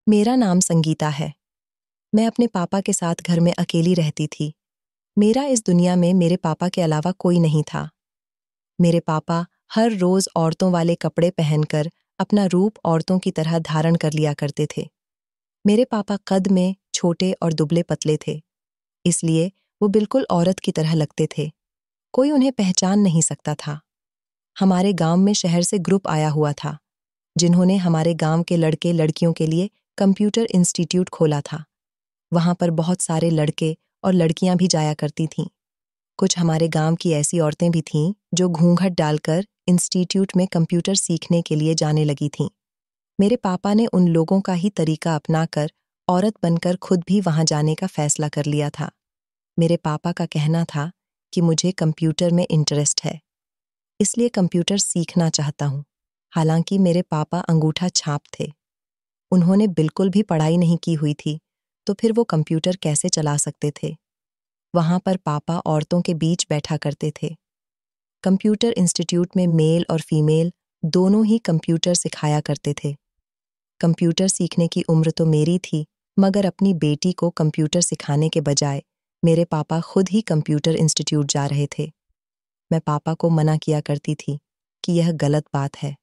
मेरा नाम संगीता है। मैं अपने पापा के साथ घर में अकेली रहती थी। मेरा इस दुनिया में मेरे पापा के अलावा कोई नहीं था। मेरे पापा हर रोज औरतों वाले कपड़े पहनकर अपना रूप औरतों की तरह धारण कर लिया करते थे। मेरे पापा कद में छोटे और दुबले पतले थे, इसलिए वो बिल्कुल औरत की तरह लगते थे। कोई उन्हें पहचान नहीं सकता था। हमारे गांव में शहर से ग्रुप आया हुआ था, जिन्होंने हमारे गांव के लड़के लड़कियों के लिए कंप्यूटर इंस्टीट्यूट खोला था। वहां पर बहुत सारे लड़के और लड़कियां भी जाया करती थीं। कुछ हमारे गांव की ऐसी औरतें भी थीं जो घूंघट डालकर इंस्टीट्यूट में कंप्यूटर सीखने के लिए जाने लगी थीं। मेरे पापा ने उन लोगों का ही तरीका अपनाकर औरत बनकर खुद भी वहां जाने का फैसला कर लिया था। मेरे पापा का कहना था कि मुझे कंप्यूटर में इंटरेस्ट है, इसलिए कंप्यूटर सीखना चाहता हूं। हालांकि मेरे पापा अंगूठा छाप थे। उन्होंने बिल्कुल भी पढ़ाई नहीं की हुई थी, तो फिर वो कंप्यूटर कैसे चला सकते थे। वहां पर पापा औरतों के बीच बैठा करते थे। कंप्यूटर इंस्टीट्यूट में मेल और फीमेल दोनों ही कंप्यूटर सिखाया करते थे। कंप्यूटर सीखने की उम्र तो मेरी थी, मगर अपनी बेटी को कंप्यूटर सिखाने के बजाय मेरे पापा खुद ही कंप्यूटर इंस्टीट्यूट जा रहे थे। मैं पापा को मना किया करती थी कि यह गलत बात है।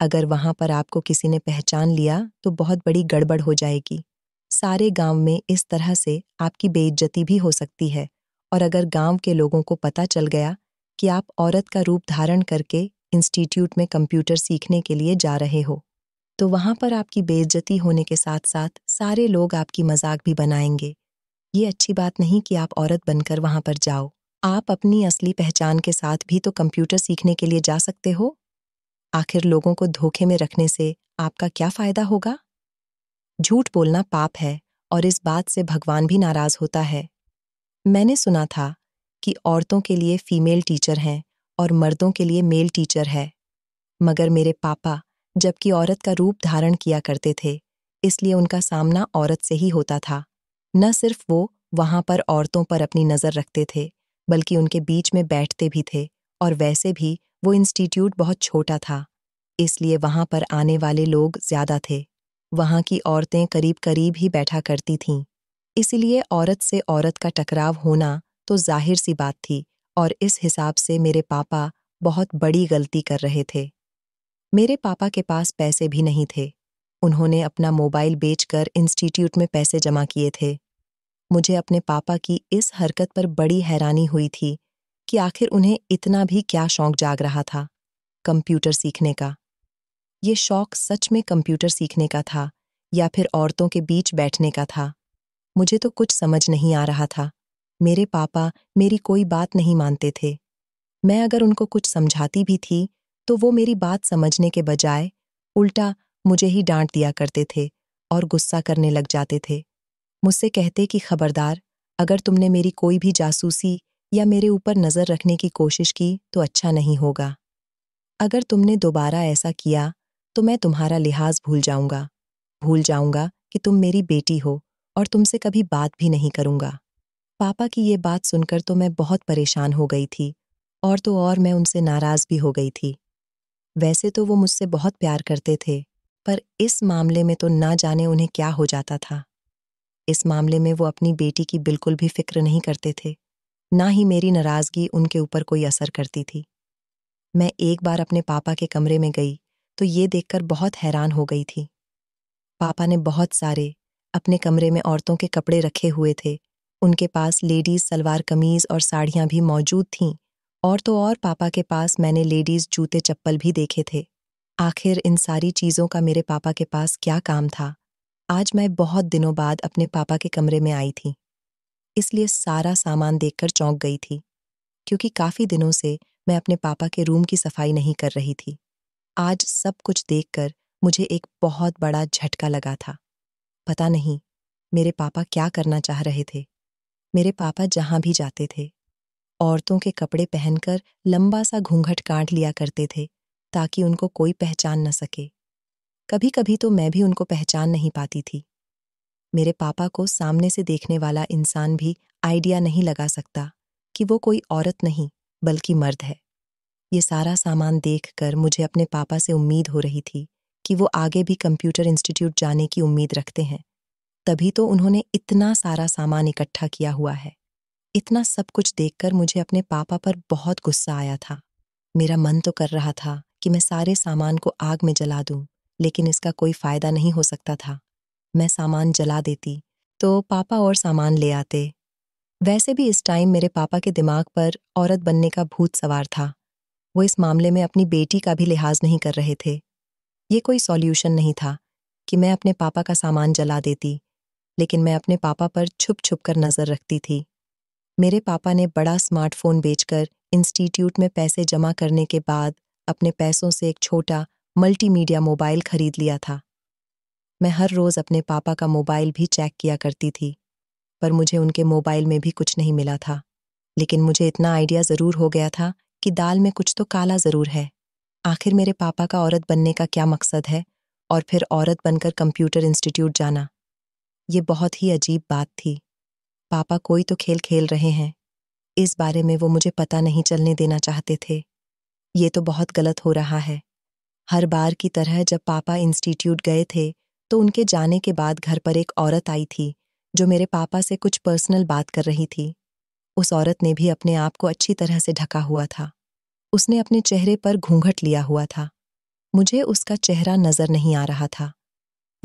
अगर वहां पर आपको किसी ने पहचान लिया तो बहुत बड़ी गड़बड़ हो जाएगी। सारे गांव में इस तरह से आपकी बेइज्जती भी हो सकती है, और अगर गांव के लोगों को पता चल गया कि आप औरत का रूप धारण करके इंस्टीट्यूट में कंप्यूटर सीखने के लिए जा रहे हो, तो वहां पर आपकी बेइज्जती होने के साथ साथ सारे लोग आपकी मजाक भी बनाएंगे। ये अच्छी बात नहीं कि आप औरत बनकर वहां पर जाओ। आप अपनी असली पहचान के साथ भी तो कंप्यूटर सीखने के लिए जा सकते हो। आखिर लोगों को धोखे में रखने से आपका क्या फायदा होगा? झूठ बोलना पाप है, और इस बात से भगवान भी नाराज होता है। मैंने सुना था कि औरतों के लिए फीमेल टीचर हैं और मर्दों के लिए मेल टीचर है, मगर मेरे पापा जबकि औरत का रूप धारण किया करते थे, इसलिए उनका सामना औरत से ही होता था। न सिर्फ वो वहां पर औरतों पर अपनी नजर रखते थे, बल्कि उनके बीच में बैठते भी थे, और वैसे भी वो इंस्टीट्यूट बहुत छोटा था, इसलिए वहां पर आने वाले लोग ज्यादा थे। वहां की औरतें करीब करीब ही बैठा करती थीं, इसलिए औरत से औरत का टकराव होना तो जाहिर सी बात थी, और इस हिसाब से मेरे पापा बहुत बड़ी गलती कर रहे थे। मेरे पापा के पास पैसे भी नहीं थे। उन्होंने अपना मोबाइल बेचकर इंस्टीट्यूट में पैसे जमा किए थे। मुझे अपने पापा की इस हरकत पर बड़ी हैरानी हुई थी कि आखिर उन्हें इतना भी क्या शौक जाग रहा था कंप्यूटर सीखने का। ये शौक सच में कंप्यूटर सीखने का था या फिर औरतों के बीच बैठने का था? मुझे तो कुछ समझ नहीं आ रहा था। मेरे पापा मेरी कोई बात नहीं मानते थे। मैं अगर उनको कुछ समझाती भी थी, तो वो मेरी बात समझने के बजाय उल्टा मुझे ही डांट दिया करते थे और गुस्सा करने लग जाते थे। मुझसे कहते कि खबरदार, अगर तुमने मेरी कोई भी जासूसी या मेरे ऊपर नजर रखने की कोशिश की तो अच्छा नहीं होगा। अगर तुमने दोबारा ऐसा किया तो मैं तुम्हारा लिहाज भूल जाऊंगा कि तुम मेरी बेटी हो, और तुमसे कभी बात भी नहीं करूंगा। पापा की ये बात सुनकर तो मैं बहुत परेशान हो गई थी, और तो और मैं उनसे नाराज भी हो गई थी। वैसे तो वो मुझसे बहुत प्यार करते थे, पर इस मामले में तो ना जाने उन्हें क्या हो जाता था। इस मामले में वो अपनी बेटी की बिल्कुल भी फिक्र नहीं करते थे, ना ही मेरी नाराजगी उनके ऊपर कोई असर करती थी। मैं एक बार अपने पापा के कमरे में गई तो ये देखकर बहुत हैरान हो गई थी। पापा ने बहुत सारे अपने कमरे में औरतों के कपड़े रखे हुए थे। उनके पास लेडीज सलवार कमीज और साड़ियां भी मौजूद थीं, और तो और पापा के पास मैंने लेडीज जूते चप्पल भी देखे थे। आखिर इन सारी चीजों का मेरे पापा के पास क्या काम था? आज मैं बहुत दिनों बाद अपने पापा के कमरे में आई थी, इसलिए सारा सामान देखकर चौंक गई थी, क्योंकि काफी दिनों से मैं अपने पापा के रूम की सफाई नहीं कर रही थी। आज सब कुछ देखकर मुझे एक बहुत बड़ा झटका लगा था। पता नहीं मेरे पापा क्या करना चाह रहे थे। मेरे पापा जहां भी जाते थे, औरतों के कपड़े पहनकर लंबा सा घूंघट काट लिया करते थे, ताकि उनको कोई पहचान न सके। कभी कभी तो मैं भी उनको पहचान नहीं पाती थी। मेरे पापा को सामने से देखने वाला इंसान भी आइडिया नहीं लगा सकता कि वो कोई औरत नहीं बल्कि मर्द है। ये सारा सामान देखकर मुझे अपने पापा से उम्मीद हो रही थी कि वो आगे भी कंप्यूटर इंस्टीट्यूट जाने की उम्मीद रखते हैं, तभी तो उन्होंने इतना सारा सामान इकट्ठा किया हुआ है। इतना सब कुछ देखकर मुझे अपने पापा पर बहुत गुस्सा आया था। मेरा मन तो कर रहा था कि मैं सारे सामान को आग में जला दूं, लेकिन इसका कोई फायदा नहीं हो सकता था। मैं सामान जला देती तो पापा और सामान ले आते। वैसे भी इस टाइम मेरे पापा के दिमाग पर औरत बनने का भूत सवार था। वो इस मामले में अपनी बेटी का भी लिहाज नहीं कर रहे थे। ये कोई सॉल्यूशन नहीं था कि मैं अपने पापा का सामान जला देती, लेकिन मैं अपने पापा पर छुप छुप कर नजर रखती थी। मेरे पापा ने बड़ा स्मार्टफोन बेचकर इंस्टीट्यूट में पैसे जमा करने के बाद अपने पैसों से एक छोटा मल्टीमीडिया मोबाइल खरीद लिया था। मैं हर रोज अपने पापा का मोबाइल भी चेक किया करती थी, पर मुझे उनके मोबाइल में भी कुछ नहीं मिला था। लेकिन मुझे इतना आइडिया जरूर हो गया था कि दाल में कुछ तो काला जरूर है। आखिर मेरे पापा का औरत बनने का क्या मकसद है, और फिर औरत बनकर कंप्यूटर इंस्टीट्यूट जाना। ये बहुत ही अजीब बात थी। पापा कोई तो खेल खेल रहे हैं, इस बारे में वो मुझे पता नहीं चलने देना चाहते थे। ये तो बहुत गलत हो रहा है। हर बार की तरह जब पापा इंस्टीट्यूट गए थे, तो उनके जाने के बाद घर पर एक औरत आई थी, जो मेरे पापा से कुछ पर्सनल बात कर रही थी। उस औरत ने भी अपने आप को अच्छी तरह से ढका हुआ था। उसने अपने चेहरे पर घूंघट लिया हुआ था। मुझे उसका चेहरा नजर नहीं आ रहा था।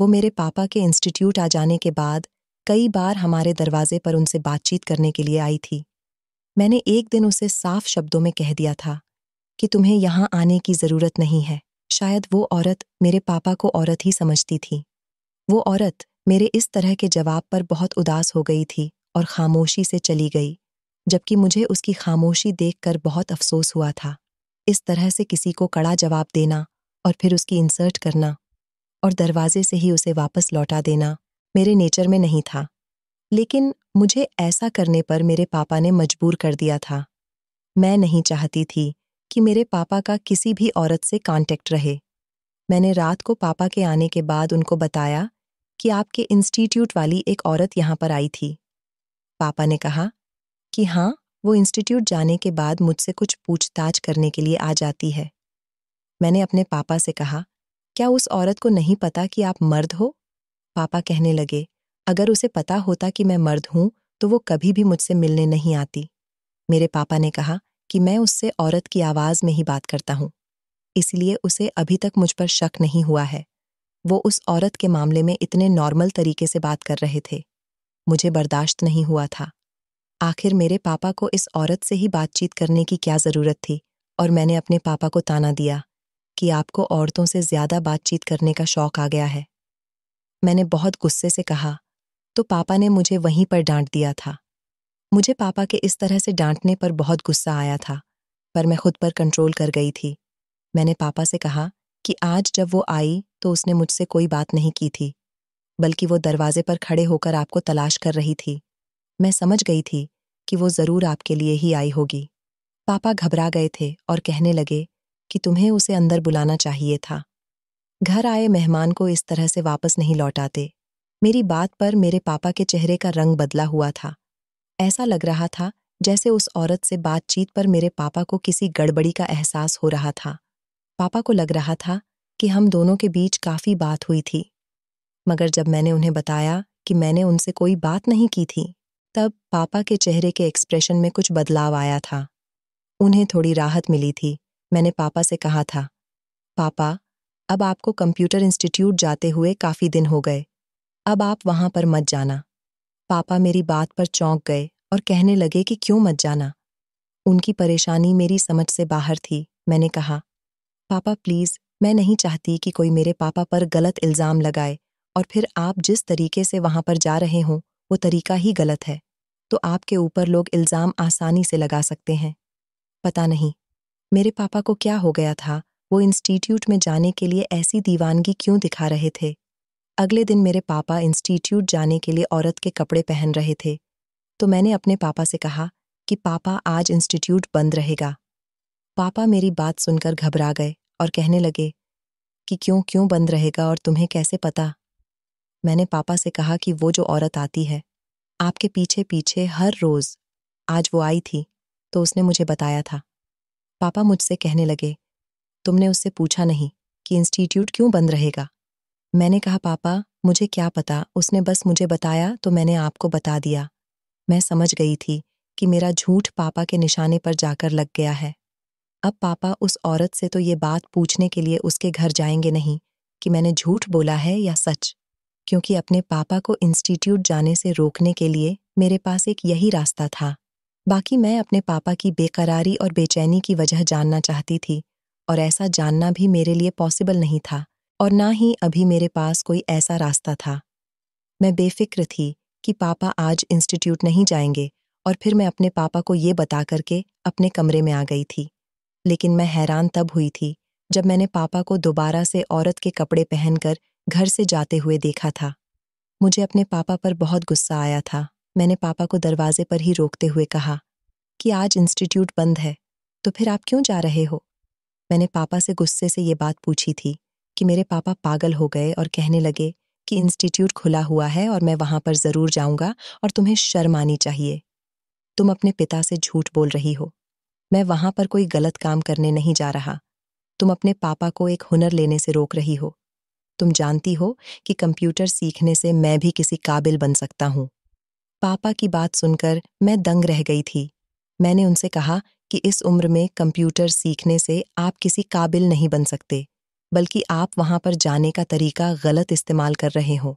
वो मेरे पापा के इंस्टीट्यूट आ जाने के बाद कई बार हमारे दरवाजे पर उनसे बातचीत करने के लिए आई थी। मैंने एक दिन उसे साफ शब्दों में कह दिया था कि तुम्हें यहाँ आने की जरूरत नहीं है। शायद वो औरत मेरे पापा को औरत ही समझती थी। वो औरत मेरे इस तरह के जवाब पर बहुत उदास हो गई थी और खामोशी से चली गई, जबकि मुझे उसकी खामोशी देखकर बहुत अफसोस हुआ था। इस तरह से किसी को कड़ा जवाब देना और फिर उसकी इंसल्ट करना और दरवाजे से ही उसे वापस लौटा देना मेरे नेचर में नहीं था। लेकिन मुझे ऐसा करने पर मेरे पापा ने मजबूर कर दिया था। मैं नहीं चाहती थी कि मेरे पापा का किसी भी औरत से कांटेक्ट रहे। मैंने रात को पापा के आने के बाद उनको बताया कि आपके इंस्टीट्यूट वाली एक औरत यहाँ पर आई थी। पापा ने कहा कि हाँ, वो इंस्टीट्यूट जाने के बाद मुझसे कुछ पूछताछ करने के लिए आ जाती है। मैंने अपने पापा से कहा, क्या उस औरत को नहीं पता कि आप मर्द हो? पापा कहने लगे, अगर उसे पता होता कि मैं मर्द हूं, तो वो कभी भी मुझसे मिलने नहीं आती। मेरे पापा ने कहा कि मैं उससे औरत की आवाज में ही बात करता हूं, इसलिए उसे अभी तक मुझ पर शक नहीं हुआ है। वो उस औरत के मामले में इतने नॉर्मल तरीके से बात कर रहे थे। मुझे बर्दाश्त नहीं हुआ था। आखिर मेरे पापा को इस औरत से ही बातचीत करने की क्या जरूरत थी, और मैंने अपने पापा को ताना दिया कि आपको औरतों से ज्यादा बातचीत करने का शौक आ गया है। मैंने बहुत गुस्से से कहा, तो पापा ने मुझे वहीं पर डांट दिया था। मुझे पापा के इस तरह से डांटने पर बहुत गुस्सा आया था, पर मैं खुद पर कंट्रोल कर गई थी। मैंने पापा से कहा कि आज जब वो आई तो उसने मुझसे कोई बात नहीं की थी, बल्कि वो दरवाजे पर खड़े होकर आपको तलाश कर रही थी। मैं समझ गई थी कि वो जरूर आपके लिए ही आई होगी। पापा घबरा गए थे और कहने लगे कि तुम्हें उसे अंदर बुलाना चाहिए था। घर आए मेहमान को इस तरह से वापस नहीं लौटाते। मेरी बात पर मेरे पापा के चेहरे का रंग बदला हुआ था। ऐसा लग रहा था जैसे उस औरत से बातचीत पर मेरे पापा को किसी गड़बड़ी का एहसास हो रहा था। पापा को लग रहा था कि हम दोनों के बीच काफी बात हुई थी, मगर जब मैंने उन्हें बताया कि मैंने उनसे कोई बात नहीं की थी, तब पापा के चेहरे के एक्सप्रेशन में कुछ बदलाव आया था। उन्हें थोड़ी राहत मिली थी। मैंने पापा से कहा था, पापा, अब आपको कंप्यूटर इंस्टीट्यूट जाते हुए काफी दिन हो गए, अब आप वहां पर मत जाना। पापा मेरी बात पर चौंक गए और कहने लगे कि क्यों मत जाना। उनकी परेशानी मेरी समझ से बाहर थी। मैंने कहा, पापा प्लीज, मैं नहीं चाहती कि कोई मेरे पापा पर गलत इल्जाम लगाए, और फिर आप जिस तरीके से वहां पर जा रहे हो वो तरीका ही गलत है, तो आपके ऊपर लोग इल्जाम आसानी से लगा सकते हैं। पता नहीं मेरे पापा को क्या हो गया था, वो इंस्टीट्यूट में जाने के लिए ऐसी दीवानगी क्यों दिखा रहे थे। अगले दिन मेरे पापा इंस्टीट्यूट जाने के लिए औरत के कपड़े पहन रहे थे, तो मैंने अपने पापा से कहा कि पापा, आज इंस्टीट्यूट बंद रहेगा। पापा मेरी बात सुनकर घबरा गए और कहने लगे कि क्यों क्यों बंद रहेगा और तुम्हें कैसे पता। मैंने पापा से कहा कि वो जो औरत आती है आपके पीछे पीछे हर रोज, आज वो आई थी तो उसने मुझे बताया था। पापा मुझसे कहने लगे, तुमने उससे पूछा नहीं? कि इंस्टीट्यूट क्यों बंद रहेगा। मैंने कहा, पापा मुझे क्या पता, उसने बस मुझे बताया तो मैंने आपको बता दिया। मैं समझ गई थी कि मेरा झूठ पापा के निशाने पर जाकर लग गया है। अब पापा उस औरत से तो ये बात पूछने के लिए उसके घर जाएंगे नहीं कि मैंने झूठ बोला है या सच, क्योंकि अपने पापा को इंस्टीट्यूट जाने से रोकने के लिए मेरे पास एक यही रास्ता था। बाकी मैं अपने पापा की बेकरारी और बेचैनी की वजह जानना चाहती थी, और ऐसा जानना भी मेरे लिए पॉसिबल नहीं था, और ना ही अभी मेरे पास कोई ऐसा रास्ता था। मैं बेफिक्र थी कि पापा आज इंस्टीट्यूट नहीं जाएंगे, और फिर मैं अपने पापा को ये बता करके अपने कमरे में आ गई थी। लेकिन मैं हैरान तब हुई थी जब मैंने पापा को दोबारा से औरत के कपड़े पहनकर घर से जाते हुए देखा था। मुझे अपने पापा पर बहुत गुस्सा आया था। मैंने पापा को दरवाजे पर ही रोकते हुए कहा कि आज इंस्टीट्यूट बंद है, तो फिर आप क्यों जा रहे हो? मैंने पापा से गुस्से से ये बात पूछी थी कि मेरे पापा पागल हो गए और कहने लगे कि इंस्टीट्यूट खुला हुआ है और मैं वहां पर जरूर जाऊंगा और तुम्हें शर्म आनी चाहिए। तुम अपने पिता से झूठ बोल रही हो। मैं वहां पर कोई गलत काम करने नहीं जा रहा। तुम अपने पापा को एक हुनर लेने से रोक रही हो। तुम जानती हो कि कंप्यूटर सीखने से मैं भी किसी काबिल बन सकता हूँ। पापा की बात सुनकर मैं दंग रह गई थी। मैंने उनसे कहा कि इस उम्र में कंप्यूटर सीखने से आप किसी काबिल नहीं बन सकते, बल्कि आप वहां पर जाने का तरीका गलत इस्तेमाल कर रहे हो।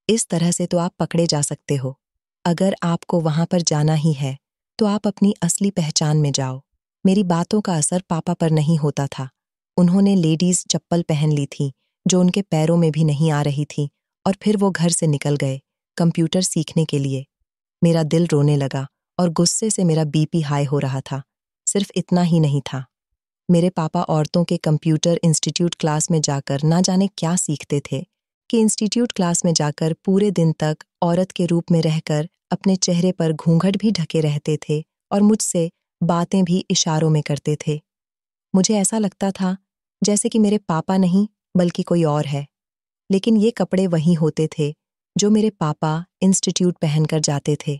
इस तरह से तो आप पकड़े जा सकते हो। अगर आपको वहां पर जाना ही है, तो आप अपनी असली पहचान में जाओ। मेरी बातों का असर पापा पर नहीं होता था। उन्होंने लेडीज चप्पल पहन ली थी, जो उनके पैरों में भी नहीं आ रही थी, और फिर वो घर से निकल गए कंप्यूटर सीखने के लिए। मेरा दिल रोने लगा और गुस्से से मेरा बीपी हाई हो रहा था। सिर्फ इतना ही नहीं था, मेरे पापा औरतों के कंप्यूटर इंस्टीट्यूट क्लास में जाकर ना जाने क्या सीखते थे, कि इंस्टीट्यूट क्लास में जाकर पूरे दिन तक औरत के रूप में रहकर अपने चेहरे पर घूंघट भी ढके रहते थे और मुझसे बातें भी इशारों में करते थे। मुझे ऐसा लगता था जैसे कि मेरे पापा नहीं बल्कि कोई और है, लेकिन ये कपड़े वही होते थे जो मेरे पापा इंस्टीट्यूट पहनकर जाते थे।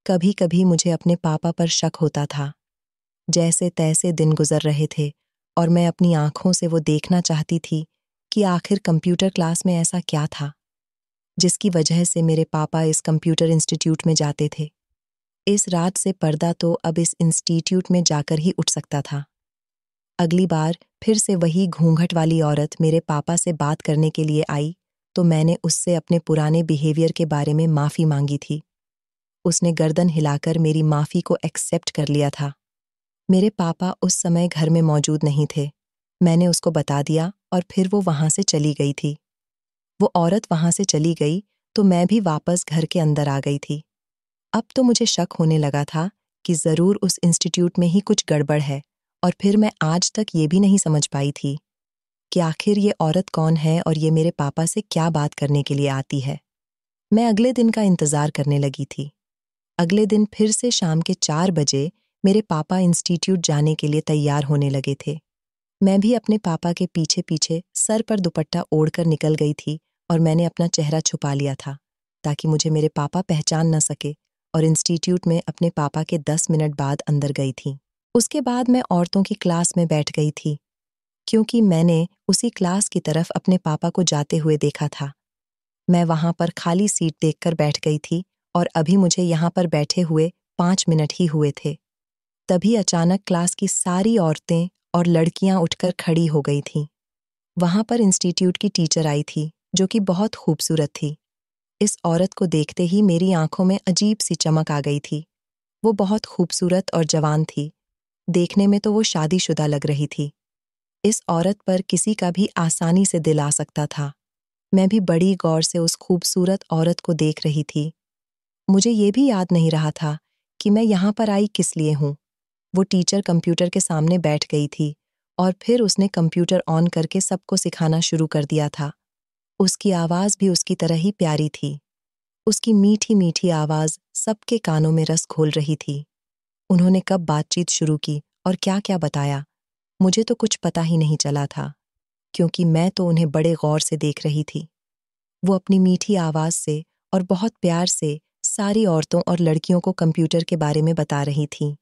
कभी कभी मुझे अपने पापा पर शक होता था। जैसे तैसे दिन गुजर रहे थे और मैं अपनी आंखों से वो देखना चाहती थी कि आखिर कंप्यूटर क्लास में ऐसा क्या था जिसकी वजह से मेरे पापा इस कंप्यूटर इंस्टीट्यूट में जाते थे। इस रात से पर्दा तो अब इस इंस्टीट्यूट में जाकर ही उठ सकता था। अगली बार फिर से वही घूंघट वाली औरत मेरे पापा से बात करने के लिए आई, तो मैंने उससे अपने पुराने बिहेवियर के बारे में माफ़ी मांगी थी। उसने गर्दन हिलाकर मेरी माफ़ी को एक्सेप्ट कर लिया था। मेरे पापा उस समय घर में मौजूद नहीं थे। मैंने उसको बता दिया और फिर वो वहां से चली गई थी। वो औरत वहां से चली गई तो मैं भी वापस घर के अंदर आ गई थी। अब तो मुझे शक होने लगा था कि जरूर उस इंस्टीट्यूट में ही कुछ गड़बड़ है, और फिर मैं आज तक ये भी नहीं समझ पाई थी कि आखिर ये औरत कौन है और ये मेरे पापा से क्या बात करने के लिए आती है। मैं अगले दिन का इंतजार करने लगी थी। अगले दिन फिर से शाम के 4 बजे मेरे पापा इंस्टीट्यूट जाने के लिए तैयार होने लगे थे। मैं भी अपने पापा के पीछे पीछे सर पर दुपट्टा ओढ़कर निकल गई थी, और मैंने अपना चेहरा छुपा लिया था ताकि मुझे मेरे पापा पहचान न सके, और इंस्टीट्यूट में अपने पापा के 10 मिनट बाद अंदर गई थी। उसके बाद मैं औरतों की क्लास में बैठ गई थी, क्योंकि मैंने उसी क्लास की तरफ अपने पापा को जाते हुए देखा था। मैं वहां पर खाली सीट देखकर बैठ गई थी, और अभी मुझे यहाँ पर बैठे हुए 5 मिनट ही हुए थे। तभी अचानक क्लास की सारी औरतें और लड़कियां उठकर खड़ी हो गई थीं। वहां पर इंस्टीट्यूट की टीचर आई थी, जो कि बहुत खूबसूरत थी। इस औरत को देखते ही मेरी आंखों में अजीब सी चमक आ गई थी। वो बहुत खूबसूरत और जवान थी। देखने में तो वो शादीशुदा लग रही थी। इस औरत पर किसी का भी आसानी से दिल आ सकता था। मैं भी बड़ी गौर से उस खूबसूरत औरत को देख रही थी। मुझे ये भी याद नहीं रहा था कि मैं यहाँ पर आई किस लिए हूँ। वो टीचर कंप्यूटर के सामने बैठ गई थी, और फिर उसने कंप्यूटर ऑन करके सबको सिखाना शुरू कर दिया था। उसकी आवाज़ भी उसकी तरह ही प्यारी थी। उसकी मीठी मीठी आवाज़ सबके कानों में रस घोल रही थी। उन्होंने कब बातचीत शुरू की और क्या-क्या बताया, मुझे तो कुछ पता ही नहीं चला था, क्योंकि मैं तो उन्हें बड़े गौर से देख रही थी। वो अपनी मीठी आवाज़ से और बहुत प्यार से सारी औरतों और लड़कियों को कंप्यूटर के बारे में बता रही थी।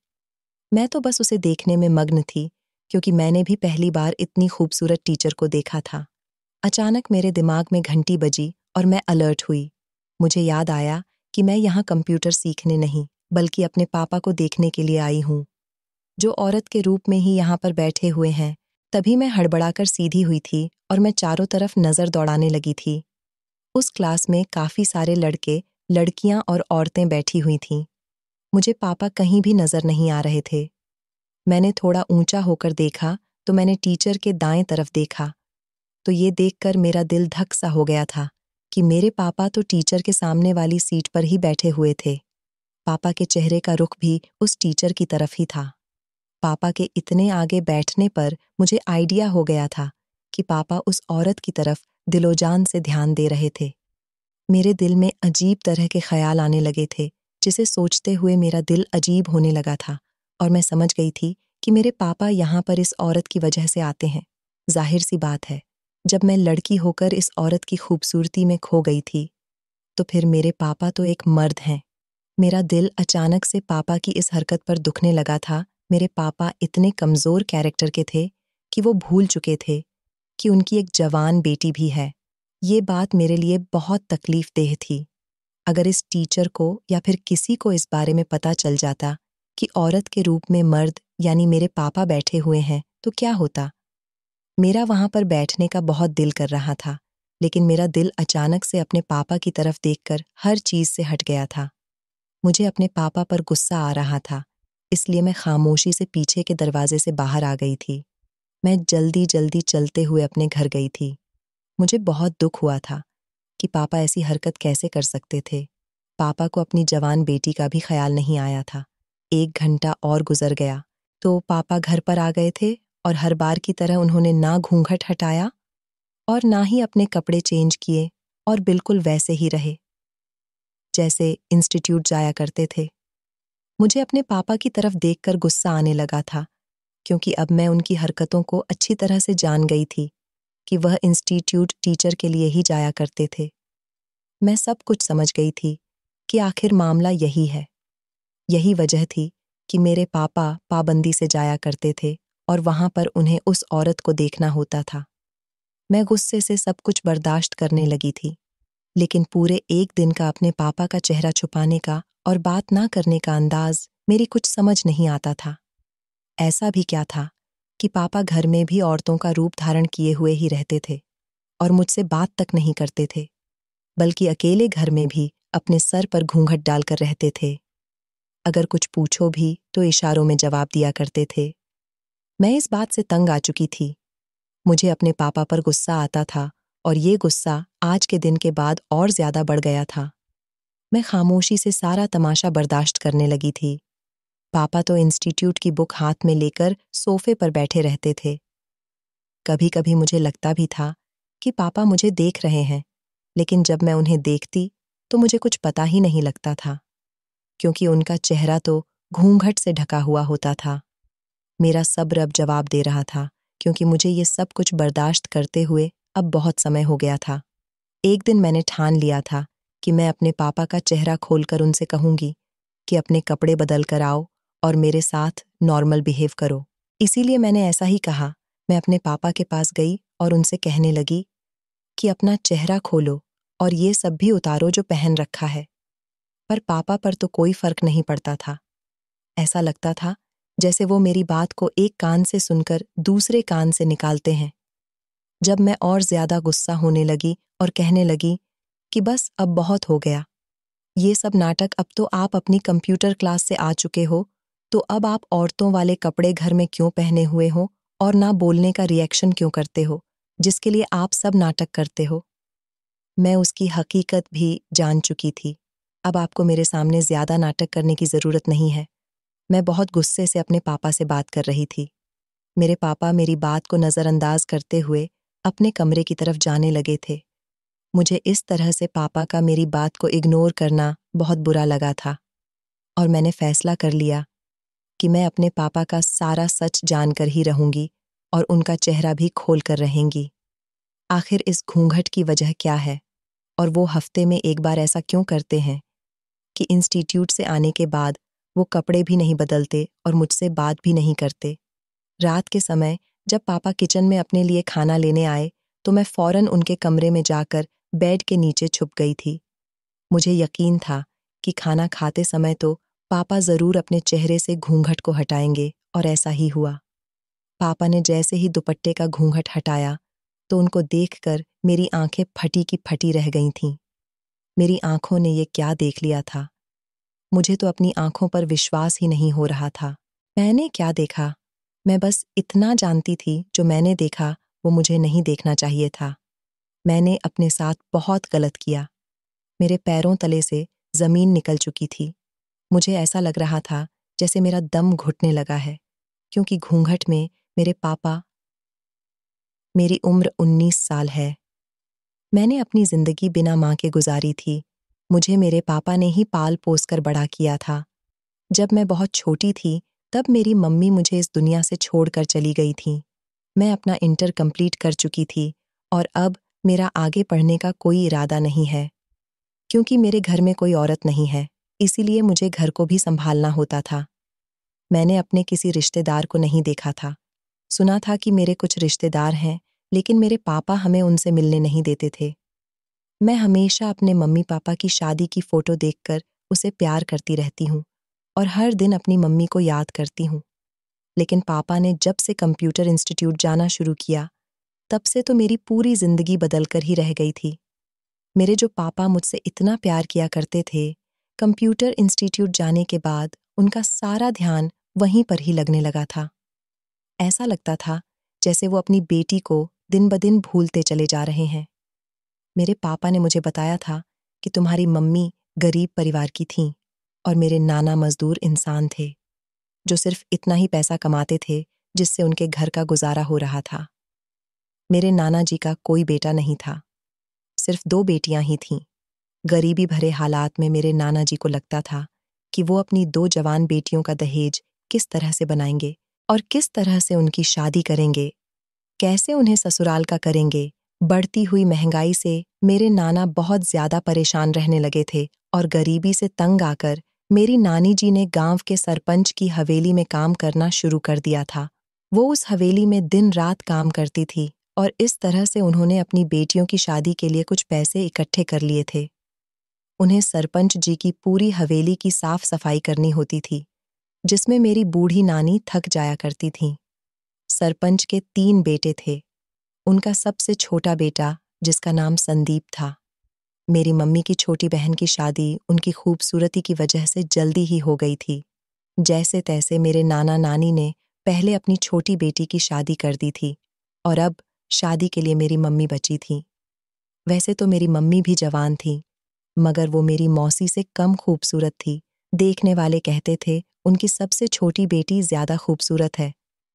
मैं तो बस उसे देखने में मग्न थी क्योंकि मैंने भी पहली बार इतनी खूबसूरत टीचर को देखा था। अचानक मेरे दिमाग में घंटी बजी और मैं अलर्ट हुई। मुझे याद आया कि मैं यहाँ कंप्यूटर सीखने नहीं, बल्कि अपने पापा को देखने के लिए आई हूँ, जो औरत के रूप में ही यहाँ पर बैठे हुए हैं। तभी मैं हड़बड़ाकर सीधी हुई थी और मैं चारों तरफ नज़र दौड़ाने लगी थी। उस क्लास में काफ़ी सारे लड़के, लड़कियां और औरतें बैठी हुई थीं। मुझे पापा कहीं भी नज़र नहीं आ रहे थे। मैंने थोड़ा ऊंचा होकर देखा तो मैंने टीचर के दाएं तरफ देखा, तो ये देखकर मेरा दिल धक सा हो गया था कि मेरे पापा तो टीचर के सामने वाली सीट पर ही बैठे हुए थे। पापा के चेहरे का रुख भी उस टीचर की तरफ ही था। पापा के इतने आगे बैठने पर मुझे आइडिया हो गया था कि पापा उस औरत की तरफ दिलोजान से ध्यान दे रहे थे। मेरे दिल में अजीब तरह के ख्याल आने लगे थे, जिसे सोचते हुए मेरा दिल अजीब होने लगा था और मैं समझ गई थी कि मेरे पापा यहाँ पर इस औरत की वजह से आते हैं। जाहिर सी बात है, जब मैं लड़की होकर इस औरत की खूबसूरती में खो गई थी, तो फिर मेरे पापा तो एक मर्द हैं। मेरा दिल अचानक से पापा की इस हरकत पर दुखने लगा था। मेरे पापा इतने कमज़ोर कैरेक्टर के थे कि वो भूल चुके थे कि उनकी एक जवान बेटी भी है। ये बात मेरे लिए बहुत तकलीफ़देह थी। अगर इस टीचर को या फिर किसी को इस बारे में पता चल जाता कि औरत के रूप में मर्द यानी मेरे पापा बैठे हुए हैं, तो क्या होता? मेरा वहाँ पर बैठने का बहुत दिल कर रहा था, लेकिन मेरा दिल अचानक से अपने पापा की तरफ देखकर हर चीज़ से हट गया था। मुझे अपने पापा पर गुस्सा आ रहा था, इसलिए मैं खामोशी से पीछे के दरवाजे से बाहर आ गई थी। मैं जल्दी-जल्दी चलते हुए अपने घर गई थी। मुझे बहुत दुख हुआ था कि पापा ऐसी हरकत कैसे कर सकते थे। पापा को अपनी जवान बेटी का भी ख्याल नहीं आया था। 1 घंटा और गुजर गया, तो पापा घर पर आ गए थे और हर बार की तरह उन्होंने ना घूंघट हटाया और ना ही अपने कपड़े चेंज किए और बिल्कुल वैसे ही रहे, जैसे इंस्टीट्यूट जाया करते थे। मुझे अपने पापा की तरफ देखकर गुस्सा आने लगा था, क्योंकि अब मैं उनकी हरकतों को अच्छी तरह से जान गई थी कि वह इंस्टीट्यूट टीचर के लिए ही जाया करते थे। मैं सब कुछ समझ गई थी कि आखिर मामला यही है। यही वजह थी कि मेरे पापा पाबंदी से जाया करते थे और वहां पर उन्हें उस औरत को देखना होता था। मैं गुस्से से सब कुछ बर्दाश्त करने लगी थी, लेकिन पूरे 1 दिन का अपने पापा का चेहरा छुपाने का और बात ना करने का अंदाज मेरी कुछ समझ नहीं आता था। ऐसा भी क्या था कि पापा घर में भी औरतों का रूप धारण किए हुए ही रहते थे और मुझसे बात तक नहीं करते थे, बल्कि अकेले घर में भी अपने सर पर घूंघट डालकर रहते थे। अगर कुछ पूछो भी तो इशारों में जवाब दिया करते थे। मैं इस बात से तंग आ चुकी थी। मुझे अपने पापा पर गुस्सा आता था और ये गुस्सा आज के दिन के बाद और ज्यादा बढ़ गया था। मैं खामोशी से सारा तमाशा बर्दाश्त करने लगी थी। पापा तो इंस्टीट्यूट की बुक हाथ में लेकर सोफे पर बैठे रहते थे। कभी-कभी मुझे लगता भी था कि पापा मुझे देख रहे हैं, लेकिन जब मैं उन्हें देखती तो मुझे कुछ पता ही नहीं लगता था, क्योंकि उनका चेहरा तो घूंघट से ढका हुआ होता था। मेरा सब्र अब जवाब दे रहा था, क्योंकि मुझे ये सब कुछ बर्दाश्त करते हुए अब बहुत समय हो गया था। एक दिन मैंने ठान लिया था कि मैं अपने पापा का चेहरा खोलकर उनसे कहूंगी कि अपने कपड़े बदल कर आओ और मेरे साथ नॉर्मल बिहेव करो। इसीलिए मैंने ऐसा ही कहा। मैं अपने पापा के पास गई और उनसे कहने लगी कि अपना चेहरा खोलो और ये सब भी उतारो जो पहन रखा है। पर पापा पर तो कोई फर्क नहीं पड़ता था। ऐसा लगता था जैसे वो मेरी बात को एक कान से सुनकर दूसरे कान से निकालते हैं। जब मैं और ज्यादा गुस्सा होने लगी और कहने लगी कि बस अब बहुत हो गया, ये सब नाटक अब तो आप अपनी कंप्यूटर क्लास से आ चुके हो, तो अब आप औरतों वाले कपड़े घर में क्यों पहने हुए हो और ना बोलने का रिएक्शन क्यों करते हो, जिसके लिए आप सब नाटक करते हो। मैं उसकी हकीकत भी जान चुकी थी। अब आपको मेरे सामने ज्यादा नाटक करने की जरूरत नहीं है। मैं बहुत गुस्से से अपने पापा से बात कर रही थी। मेरे पापा मेरी बात को नजरअंदाज करते हुए अपने कमरे की तरफ जाने लगे थे। मुझे इस तरह से पापा का मेरी बात को इग्नोर करना बहुत बुरा लगा था और मैंने फैसला कर लिया कि मैं अपने पापा का सारा सच जानकर ही रहूंगी और उनका चेहरा भी खोल कर रहेंगी। आखिर इस घूंघट की वजह क्या है और वो हफ्ते में एक बार ऐसा क्यों करते हैं कि इंस्टीट्यूट से आने के बाद वो कपड़े भी नहीं बदलते और मुझसे बात भी नहीं करते। रात के समय जब पापा किचन में अपने लिए खाना लेने आए तो मैं फौरन उनके कमरे में जाकर बेड के नीचे छुप गई थी। मुझे यकीन था कि खाना खाते समय तो पापा जरूर अपने चेहरे से घूंघट को हटाएंगे, और ऐसा ही हुआ। पापा ने जैसे ही दुपट्टे का घूंघट हटाया तो उनको देखकर मेरी आंखें फटी की फटी रह गई थीं। मेरी आंखों ने ये क्या देख लिया था? मुझे तो अपनी आंखों पर विश्वास ही नहीं हो रहा था। मैंने क्या देखा? मैं बस इतना जानती थी, जो मैंने देखा वो मुझे नहीं देखना चाहिए था। मैंने अपने साथ बहुत गलत किया। मेरे पैरों तले से जमीन निकल चुकी थी। मुझे ऐसा लग रहा था जैसे मेरा दम घुटने लगा है, क्योंकि घूंघट में मेरे पापा। मेरी उम्र 19 साल है। मैंने अपनी जिंदगी बिना माँ के गुजारी थी। मुझे मेरे पापा ने ही पाल पोस कर बड़ा किया था। जब मैं बहुत छोटी थी तब मेरी मम्मी मुझे इस दुनिया से छोड़कर चली गई थी। मैं अपना इंटर कंप्लीट कर चुकी थी और अब मेरा आगे पढ़ने का कोई इरादा नहीं है। क्योंकि मेरे घर में कोई औरत नहीं है, इसीलिए मुझे घर को भी संभालना होता था। मैंने अपने किसी रिश्तेदार को नहीं देखा था। सुना था कि मेरे कुछ रिश्तेदार हैं, लेकिन मेरे पापा हमें उनसे मिलने नहीं देते थे। मैं हमेशा अपने मम्मी पापा की शादी की फोटो देखकर उसे प्यार करती रहती हूँ और हर दिन अपनी मम्मी को याद करती हूँ। लेकिन पापा ने जब से कंप्यूटर इंस्टीट्यूट जाना शुरू किया, तब से तो मेरी पूरी जिंदगी बदलकर ही रह गई थी। मेरे जो पापा मुझसे इतना प्यार किया करते थे, कंप्यूटर इंस्टीट्यूट जाने के बाद उनका सारा ध्यान वहीं पर ही लगने लगा था। ऐसा लगता था जैसे वो अपनी बेटी को दिन ब दिन भूलते चले जा रहे हैं। मेरे पापा ने मुझे बताया था कि तुम्हारी मम्मी गरीब परिवार की थीं और मेरे नाना मजदूर इंसान थे, जो सिर्फ इतना ही पैसा कमाते थे जिससे उनके घर का गुजारा हो रहा था। मेरे नाना जी का कोई बेटा नहीं था, सिर्फ 2 बेटियां ही थीं। गरीबी भरे हालात में मेरे नाना जी को लगता था कि वो अपनी 2 जवान बेटियों का दहेज किस तरह से बनाएंगे और किस तरह से उनकी शादी करेंगे, कैसे उन्हें ससुराल का करेंगे। बढ़ती हुई महंगाई से मेरे नाना बहुत ज्यादा परेशान रहने लगे थे और गरीबी से तंग आकर मेरी नानी जी ने गांव के सरपंच की हवेली में काम करना शुरू कर दिया था। वो उस हवेली में दिन रात काम करती थी और इस तरह से उन्होंने अपनी बेटियों की शादी के लिए कुछ पैसे इकट्ठे कर लिए थे। उन्हें सरपंच जी की पूरी हवेली की साफ सफाई करनी होती थी, जिसमें मेरी बूढ़ी नानी थक जाया करती थीं। सरपंच के 3 बेटे थे। उनका सबसे छोटा बेटा, जिसका नाम संदीप था। मेरी मम्मी की छोटी बहन की शादी उनकी खूबसूरती की वजह से जल्दी ही हो गई थी। जैसे तैसे मेरे नाना नानी ने पहले अपनी छोटी बेटी की शादी कर दी थी और अब शादी के लिए मेरी मम्मी बची थी। वैसे तो मेरी मम्मी भी जवान थी, मगर वो मेरी मौसी से कम खूबसूरत थी। देखने वाले कहते थे उनकी सबसे छोटी बेटी ज्यादा खूबसूरत है।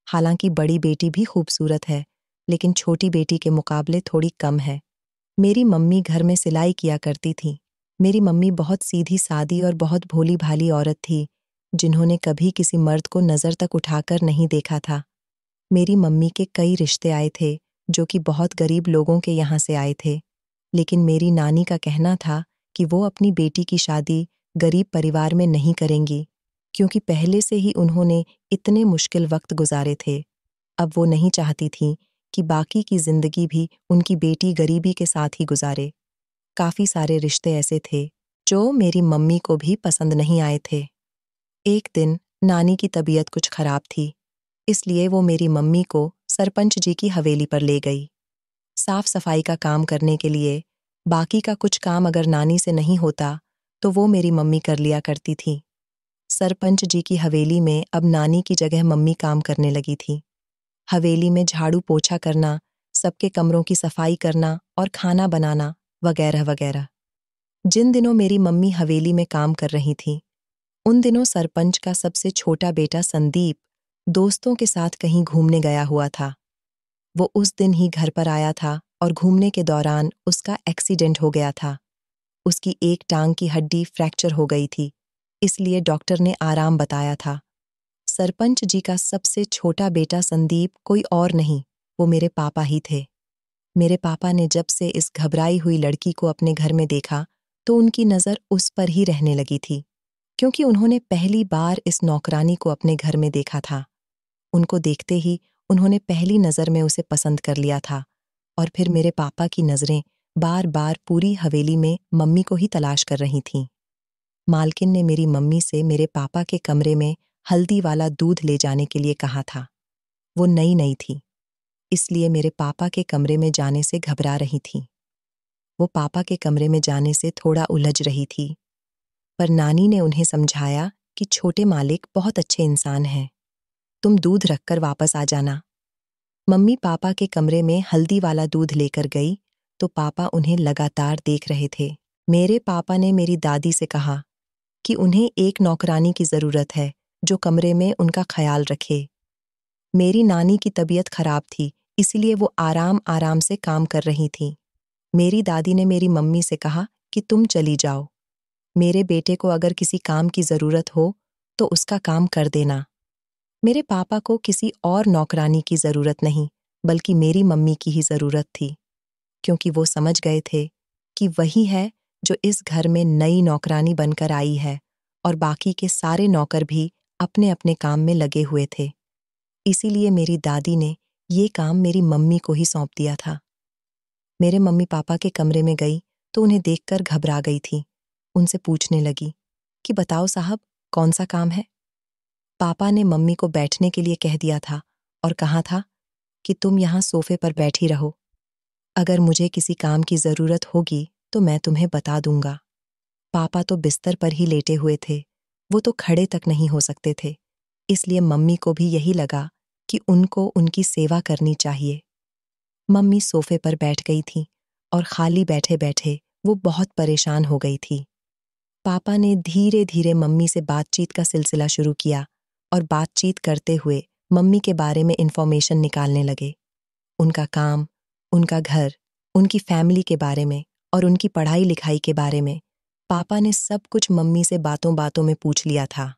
हालांकि बड़ी बेटी भी खूबसूरत है, लेकिन छोटी बेटी के मुकाबले थोड़ी कम है। मेरी मम्मी घर में सिलाई किया करती थी। मेरी मम्मी बहुत सीधी सादी और बहुत भोली भाली औरत थी, जिन्होंने कभी किसी मर्द को नजर तक उठाकर नहीं देखा था। मेरी मम्मी के कई रिश्ते आए थे, जो कि बहुत गरीब लोगों के यहाँ से आए थे, लेकिन मेरी नानी का कहना था कि वो अपनी बेटी की शादी गरीब परिवार में नहीं करेंगी, क्योंकि पहले से ही उन्होंने इतने मुश्किल वक्त गुजारे थे। अब वो नहीं चाहती थीं कि बाकी की जिंदगी भी उनकी बेटी गरीबी के साथ ही गुजारे। काफी सारे रिश्ते ऐसे थे जो मेरी मम्मी को भी पसंद नहीं आए थे। एक दिन नानी की तबीयत कुछ खराब थी, इसलिए वो मेरी मम्मी को सरपंच जी की हवेली पर ले गई। साफ सफाई का काम करने के लिए। बाकी का कुछ काम अगर नानी से नहीं होता तो वो मेरी मम्मी कर लिया करती थी। सरपंच जी की हवेली में अब नानी की जगह मम्मी काम करने लगी थी। हवेली में झाड़ू पोछा करना, सबके कमरों की सफाई करना और खाना बनाना वगैरह वगैरह। जिन दिनों मेरी मम्मी हवेली में काम कर रही थी, उन दिनों सरपंच का सबसे छोटा बेटा संदीप दोस्तों के साथ कहीं घूमने गया हुआ था। वो उस दिन ही घर पर आया था और घूमने के दौरान उसका एक्सीडेंट हो गया था। उसकी एक टांग की हड्डी फ्रैक्चर हो गई थी, इसलिए डॉक्टर ने आराम बताया था। सरपंच जी का सबसे छोटा बेटा संदीप कोई और नहीं, वो मेरे पापा ही थे। मेरे पापा ने जब से इस घबराई हुई लड़की को अपने घर में देखा, तो उनकी नज़र उस पर ही रहने लगी थी, क्योंकि उन्होंने पहली बार इस नौकरानी को अपने घर में देखा था। उनको देखते ही उन्होंने पहली नज़र में उसे पसंद कर लिया था और फिर मेरे पापा की नज़रें बार बार पूरी हवेली में मम्मी को ही तलाश कर रही थीं। मालकिन ने मेरी मम्मी से मेरे पापा के कमरे में हल्दी वाला दूध ले जाने के लिए कहा था। वो नई नई थी, इसलिए मेरे पापा के कमरे में जाने से घबरा रही थी। वो पापा के कमरे में जाने से थोड़ा उलझ रही थी, पर नानी ने उन्हें समझाया कि छोटे मालिक बहुत अच्छे इंसान हैं, तुम दूध रखकर वापस आ जाना। मम्मी पापा के कमरे में हल्दी वाला दूध लेकर गई तो पापा उन्हें लगातार देख रहे थे। मेरे पापा ने मेरी दादी से कहा कि उन्हें एक नौकरानी की ज़रूरत है जो कमरे में उनका ख्याल रखे। मेरी नानी की तबीयत खराब थी, इसलिए वो आराम आराम से काम कर रही थी। मेरी दादी ने मेरी मम्मी से कहा कि तुम चली जाओ, मेरे बेटे को अगर किसी काम की ज़रूरत हो तो उसका काम कर देना। मेरे पापा को किसी और नौकरानी की ज़रूरत नहीं, बल्कि मेरी मम्मी की ही ज़रूरत थी, क्योंकि वो समझ गए थे कि वही है जो इस घर में नई नौकरानी बनकर आई है और बाकी के सारे नौकर भी अपने अपने काम में लगे हुए थे। इसीलिए मेरी दादी ने ये काम मेरी मम्मी को ही सौंप दिया था। मेरे मम्मी पापा के कमरे में गई तो उन्हें देखकर घबरा गई थी। उनसे पूछने लगी कि बताओ साहब, कौन सा काम है? पापा ने मम्मी को बैठने के लिए कह दिया था और कहा था कि तुम यहाँ सोफे पर बैठी रहो। अगर मुझे किसी काम की ज़रूरत होगी तो मैं तुम्हें बता दूंगा। पापा तो बिस्तर पर ही लेटे हुए थे, वो तो खड़े तक नहीं हो सकते थे, इसलिए मम्मी को भी यही लगा कि उनको उनकी सेवा करनी चाहिए। मम्मी सोफे पर बैठ गई थी और खाली बैठे बैठे वो बहुत परेशान हो गई थी। पापा ने धीरे धीरे मम्मी से बातचीत का सिलसिला शुरू किया और बातचीत करते हुए मम्मी के बारे में इंफॉर्मेशन निकालने लगे। उनका काम, उनका घर, उनकी फैमिली के बारे में और उनकी पढ़ाई लिखाई के बारे में पापा ने सब कुछ मम्मी से बातों बातों में पूछ लिया था।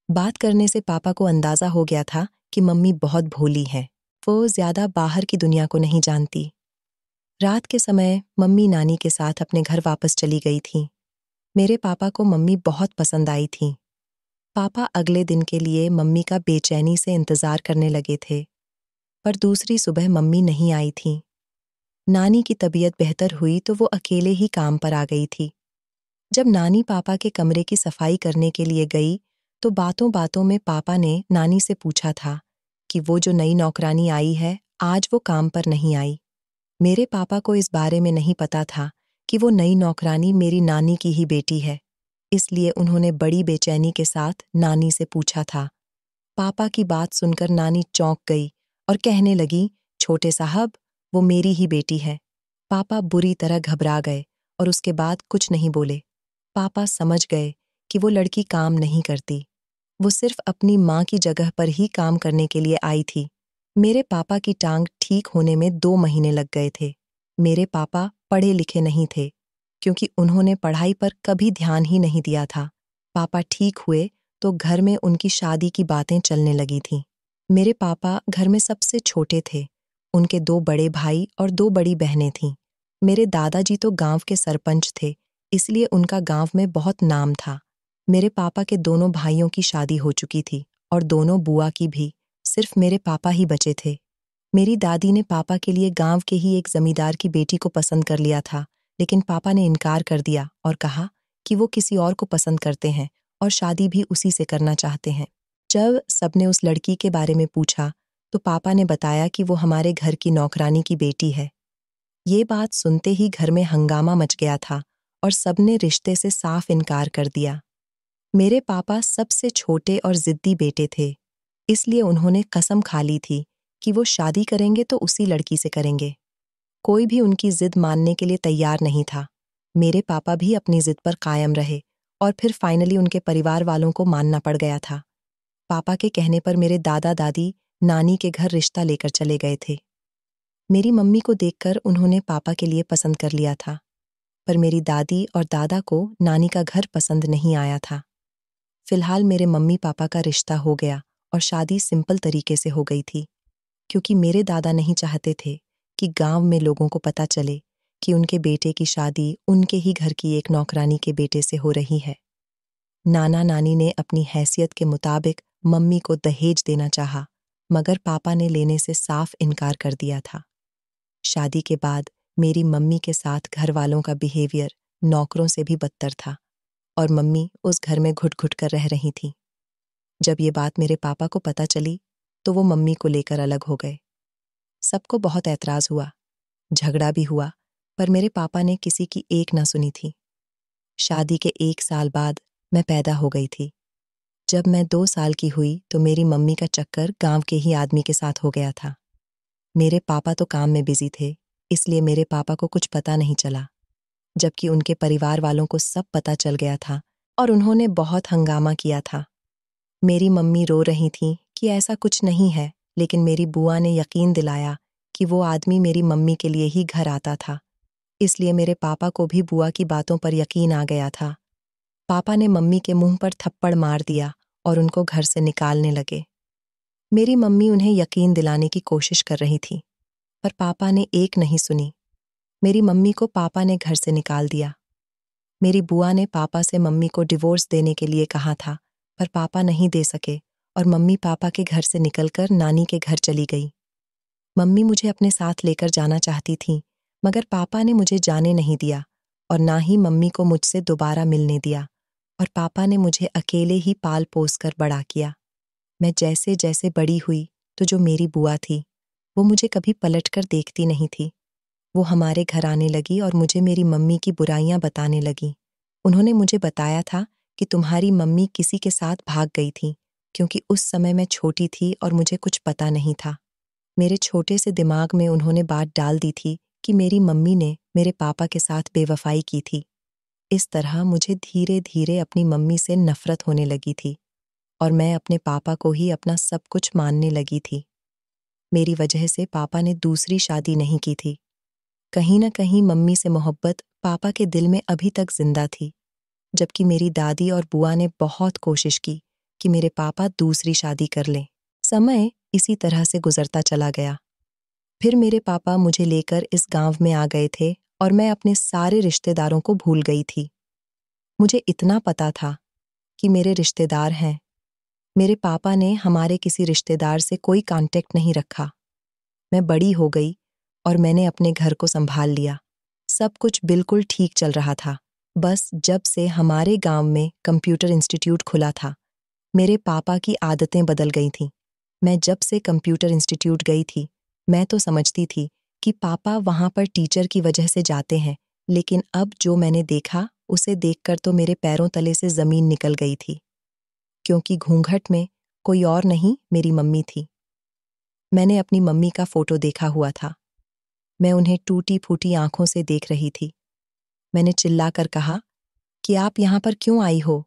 बात करने से पापा को अंदाजा हो गया था कि मम्मी बहुत भोली है, वो ज्यादा बाहर की दुनिया को नहीं जानती। रात के समय मम्मी नानी के साथ अपने घर वापस चली गई थी। मेरे पापा को मम्मी बहुत पसंद आई थी। पापा अगले दिन के लिए मम्मी का बेचैनी से इंतजार करने लगे थे, पर दूसरी सुबह मम्मी नहीं आई थी। नानी की तबीयत बेहतर हुई तो वो अकेले ही काम पर आ गई थी। जब नानी पापा के कमरे की सफाई करने के लिए गई तो बातों बातों में पापा ने नानी से पूछा था कि वो जो नई नौकरानी आई है आज वो काम पर नहीं आई। मेरे पापा को इस बारे में नहीं पता था कि वो नई नौकरानी मेरी नानी की ही बेटी है, इसलिए उन्होंने बड़ी बेचैनी के साथ नानी से पूछा था। पापा की बात सुनकर नानी चौंक गई और कहने लगी, छोटे साहब, वो मेरी ही बेटी है। पापा बुरी तरह घबरा गए और उसके बाद कुछ नहीं बोले। पापा समझ गए कि वो लड़की काम नहीं करती, वो सिर्फ अपनी माँ की जगह पर ही काम करने के लिए आई थी। मेरे पापा की टांग ठीक होने में 2 महीने लग गए थे। मेरे पापा पढ़े लिखे नहीं थे, क्योंकि उन्होंने पढ़ाई पर कभी ध्यान ही नहीं दिया था। पापा ठीक हुए तो घर में उनकी शादी की बातें चलने लगी थीं। मेरे पापा घर में सबसे छोटे थे। उनके 2 बड़े भाई और 2 बड़ी बहनें थीं। मेरे दादाजी तो गांव के सरपंच थे, इसलिए उनका गांव में बहुत नाम था। मेरे पापा के दोनों भाइयों की शादी हो चुकी थी और दोनों बुआ की भी, सिर्फ मेरे पापा ही बचे थे। मेरी दादी ने पापा के लिए गांव के ही एक जमींदार की बेटी को पसंद कर लिया था, लेकिन पापा ने इनकार कर दिया और कहा कि वो किसी और को पसंद करते हैं और शादी भी उसी से करना चाहते हैं। जब सबने उस लड़की के बारे में पूछा तो पापा ने बताया कि वो हमारे घर की नौकरानी की बेटी है। ये बात सुनते ही घर में हंगामा मच गया था और सबने रिश्ते से साफ इनकार कर दिया। मेरे पापा सबसे छोटे और जिद्दी बेटे थे, इसलिए उन्होंने कसम खा ली थी कि वो शादी करेंगे तो उसी लड़की से करेंगे। कोई भी उनकी जिद मानने के लिए तैयार नहीं था। मेरे पापा भी अपनी जिद पर कायम रहे और फिर फाइनली उनके परिवार वालों को मानना पड़ गया था। पापा के कहने पर मेरे दादा दादी नानी के घर रिश्ता लेकर चले गए थे। मेरी मम्मी को देखकर उन्होंने पापा के लिए पसंद कर लिया था, पर मेरी दादी और दादा को नानी का घर पसंद नहीं आया था। फिलहाल मेरे मम्मी पापा का रिश्ता हो गया और शादी सिंपल तरीके से हो गई थी, क्योंकि मेरे दादा नहीं चाहते थे कि गांव में लोगों को पता चले कि उनके बेटे की शादी उनके ही घर की एक नौकरानी के बेटे से हो रही है। नाना नानी ने अपनी हैसियत के मुताबिक मम्मी को दहेज देना चाहा, मगर पापा ने लेने से साफ इनकार कर दिया था। शादी के बाद मेरी मम्मी के साथ घर वालों का बिहेवियर नौकरों से भी बदतर था और मम्मी उस घर में घुट-घुट कर रह रही थी। जब ये बात मेरे पापा को पता चली तो वो मम्मी को लेकर अलग हो गए। सबको बहुत ऐतराज हुआ, झगड़ा भी हुआ, पर मेरे पापा ने किसी की एक ना सुनी थी। शादी के 1 साल बाद मैं पैदा हो गई थी। जब मैं 2 साल की हुई तो मेरी मम्मी का चक्कर गांव के ही आदमी के साथ हो गया था। मेरे पापा तो काम में बिजी थे, इसलिए मेरे पापा को कुछ पता नहीं चला, जबकि उनके परिवार वालों को सब पता चल गया था और उन्होंने बहुत हंगामा किया था। मेरी मम्मी रो रही थी कि ऐसा कुछ नहीं है, लेकिन मेरी बुआ ने यकीन दिलाया कि वो आदमी मेरी मम्मी के लिए ही घर आता था। इसलिए मेरे पापा को भी बुआ की बातों पर यकीन आ गया था। पापा ने मम्मी के मुंह पर थप्पड़ मार दिया और उनको घर से निकालने लगे। मेरी मम्मी उन्हें यकीन दिलाने की कोशिश कर रही थी, पर पापा ने एक नहीं सुनी। मेरी मम्मी को पापा ने घर से निकाल दिया। मेरी बुआ ने पापा से मम्मी को डिवोर्स देने के लिए कहा था, पर पापा नहीं दे सके और मम्मी पापा के घर से निकलकर नानी के घर चली गई। मम्मी मुझे अपने साथ लेकर जाना चाहती थी, मगर पापा ने मुझे जाने नहीं दिया और ना ही मम्मी को मुझसे दोबारा मिलने दिया, और पापा ने मुझे अकेले ही पाल पोस कर बड़ा किया। मैं जैसे जैसे बड़ी हुई तो जो मेरी बुआ थी वो मुझे कभी पलटकर देखती नहीं थी। वो हमारे घर आने लगी और मुझे मेरी मम्मी की बुराइयां बताने लगी। उन्होंने मुझे बताया था कि तुम्हारी मम्मी किसी के साथ भाग गई थी, क्योंकि उस समय मैं छोटी थी और मुझे कुछ पता नहीं था। मेरे छोटे से दिमाग में उन्होंने बात डाल दी थी कि मेरी मम्मी ने मेरे पापा के साथ बेवफाई की थी। इस तरह मुझे धीरे धीरे अपनी मम्मी से नफरत होने लगी थी और मैं अपने पापा को ही अपना सब कुछ मानने लगी थी। मेरी वजह से पापा ने दूसरी शादी नहीं की थी। कहीं न कहीं मम्मी से मोहब्बत पापा के दिल में अभी तक जिंदा थी, जबकि मेरी दादी और बुआ ने बहुत कोशिश की कि मेरे पापा दूसरी शादी कर लें। समय इसी तरह से गुजरता चला गया। फिर मेरे पापा मुझे लेकर इस गांव में आ गए थे और मैं अपने सारे रिश्तेदारों को भूल गई थी। मुझे इतना पता था कि मेरे रिश्तेदार हैं। मेरे पापा ने हमारे किसी रिश्तेदार से कोई कांटेक्ट नहीं रखा। मैं बड़ी हो गई और मैंने अपने घर को संभाल लिया। सब कुछ बिल्कुल ठीक चल रहा था। बस जब से हमारे गांव में कंप्यूटर इंस्टीट्यूट खुला था, मेरे पापा की आदतें बदल गई थीं। मैं जब से कंप्यूटर इंस्टीट्यूट गई थी, मैं तो समझती थी कि पापा वहां पर टीचर की वजह से जाते हैं, लेकिन अब जो मैंने देखा उसे देखकर तो मेरे पैरों तले से जमीन निकल गई थी, क्योंकि घूंघट में कोई और नहीं, मेरी मम्मी थी। मैंने अपनी मम्मी का फोटो देखा हुआ था। मैं उन्हें टूटी फूटी आंखों से देख रही थी। मैंने चिल्लाकर कहा कि आप यहाँ पर क्यों आई हो?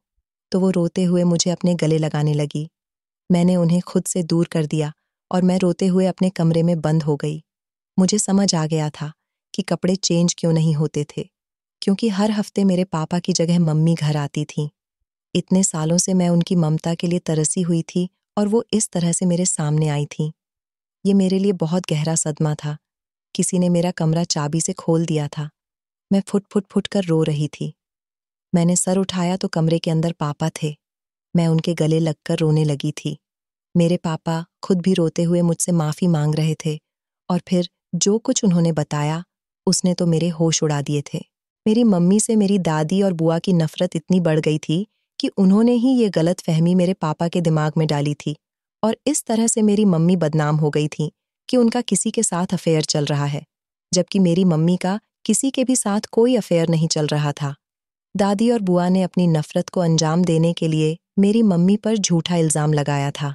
तो वो रोते हुए मुझे अपने गले लगाने लगी। मैंने उन्हें खुद से दूर कर दिया और मैं रोते हुए अपने कमरे में बंद हो गई। मुझे समझ आ गया था कि कपड़े चेंज क्यों नहीं होते थे, क्योंकि हर हफ्ते मेरे पापा की जगह मम्मी घर आती थी। इतने सालों से मैं उनकी ममता के लिए तरसी हुई थी और वो इस तरह से मेरे सामने आई थी। ये मेरे लिए बहुत गहरा सदमा था। किसी ने मेरा कमरा चाबी से खोल दिया था। मैं फुट कर रो रही थी। मैंने सर उठाया तो कमरे के अंदर पापा थे। मैं उनके गले लगकर रोने लगी थी। मेरे पापा खुद भी रोते हुए मुझसे माफी मांग रहे थे और फिर जो कुछ उन्होंने बताया उसने तो मेरे होश उड़ा दिए थे। मेरी मम्मी से मेरी दादी और बुआ की नफरत इतनी बढ़ गई थी कि उन्होंने ही ये गलत फहमी मेरे पापा के दिमाग में डाली थी, और इस तरह से मेरी मम्मी बदनाम हो गई थी कि उनका किसी के साथ अफेयर चल रहा है, जबकि मेरी मम्मी का किसी के भी साथ कोई अफेयर नहीं चल रहा था। दादी और बुआ ने अपनी नफरत को अंजाम देने के लिए मेरी मम्मी पर झूठा इल्जाम लगाया था।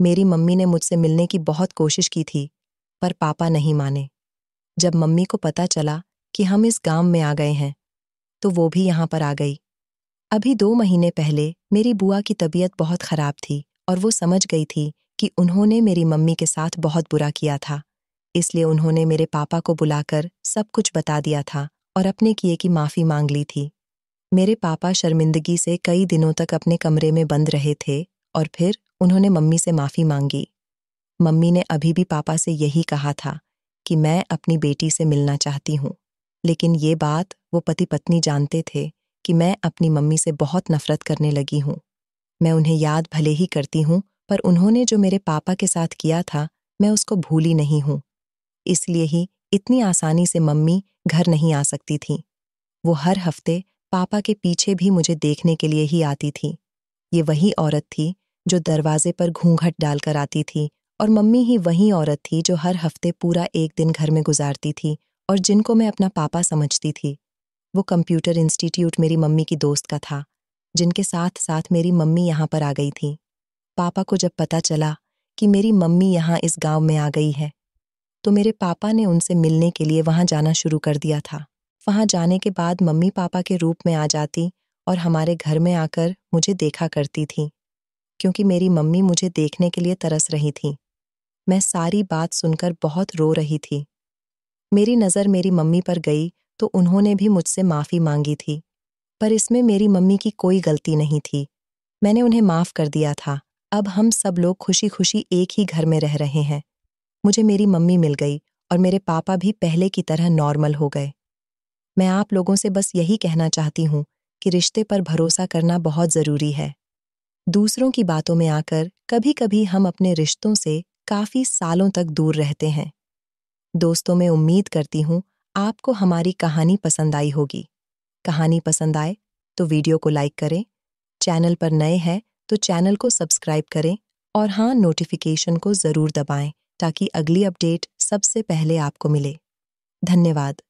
मेरी मम्मी ने मुझसे मिलने की बहुत कोशिश की थी, पर पापा नहीं माने। जब मम्मी को पता चला कि हम इस गांव में आ गए हैं, तो वो भी यहाँ पर आ गई। अभी 2 महीने पहले मेरी बुआ की तबीयत बहुत खराब थी और वो समझ गई थी कि उन्होंने मेरी मम्मी के साथ बहुत बुरा किया था। इसलिए उन्होंने मेरे पापा को बुलाकर सब कुछ बता दिया था और अपने किए की माफी मांग ली थी। मेरे पापा शर्मिंदगी से कई दिनों तक अपने कमरे में बंद रहे थे और फिर उन्होंने मम्मी से माफी मांगी। मम्मी ने अभी भी पापा से यही कहा था कि मैं अपनी बेटी से मिलना चाहती हूँ, लेकिन ये बात वो पति पत्नी जानते थे कि मैं अपनी मम्मी से बहुत नफरत करने लगी हूँ। मैं उन्हें याद भले ही करती हूँ, पर उन्होंने जो मेरे पापा के साथ किया था, मैं उसको भूली नहीं हूँ। इसलिए ही इतनी आसानी से मम्मी घर नहीं आ सकती थीं। वो हर हफ्ते पापा के पीछे भी मुझे देखने के लिए ही आती थी। ये वही औरत थी जो दरवाजे पर घूंघट डालकर आती थी, और मम्मी ही वही औरत थी जो हर हफ्ते पूरा एक दिन घर में गुजारती थी और जिनको मैं अपना पापा समझती थी। वो कंप्यूटर इंस्टीट्यूट मेरी मम्मी की दोस्त का था, जिनके साथ साथ मेरी मम्मी यहाँ पर आ गई थी। पापा को जब पता चला कि मेरी मम्मी यहाँ इस गांव में आ गई है, तो मेरे पापा ने उनसे मिलने के लिए वहां जाना शुरू कर दिया था। वहां जाने के बाद मम्मी पापा के रूप में आ जाती और हमारे घर में आकर मुझे देखा करती थी, क्योंकि मेरी मम्मी मुझे देखने के लिए तरस रही थी। मैं सारी बात सुनकर बहुत रो रही थी। मेरी नज़र मेरी मम्मी पर गई तो उन्होंने भी मुझसे माफ़ी मांगी थी, पर इसमें मेरी मम्मी की कोई गलती नहीं थी। मैंने उन्हें माफ़ कर दिया था। अब हम सब लोग खुशी-खुशी एक ही घर में रह रहे हैं। मुझे मेरी मम्मी मिल गई और मेरे पापा भी पहले की तरह नॉर्मल हो गए। मैं आप लोगों से बस यही कहना चाहती हूँ कि रिश्ते पर भरोसा करना बहुत ज़रूरी है। दूसरों की बातों में आकर कभी-कभी हम अपने रिश्तों से काफ़ी सालों तक दूर रहते हैं। दोस्तों, मैं उम्मीद करती हूँ आपको हमारी कहानी पसंद आई होगी। कहानी पसंद आए तो वीडियो को लाइक करें, चैनल पर नए हैं तो चैनल को सब्सक्राइब करें और हाँ, नोटिफिकेशन को ज़रूर दबाएं ताकि अगली अपडेट सबसे पहले आपको मिले। धन्यवाद।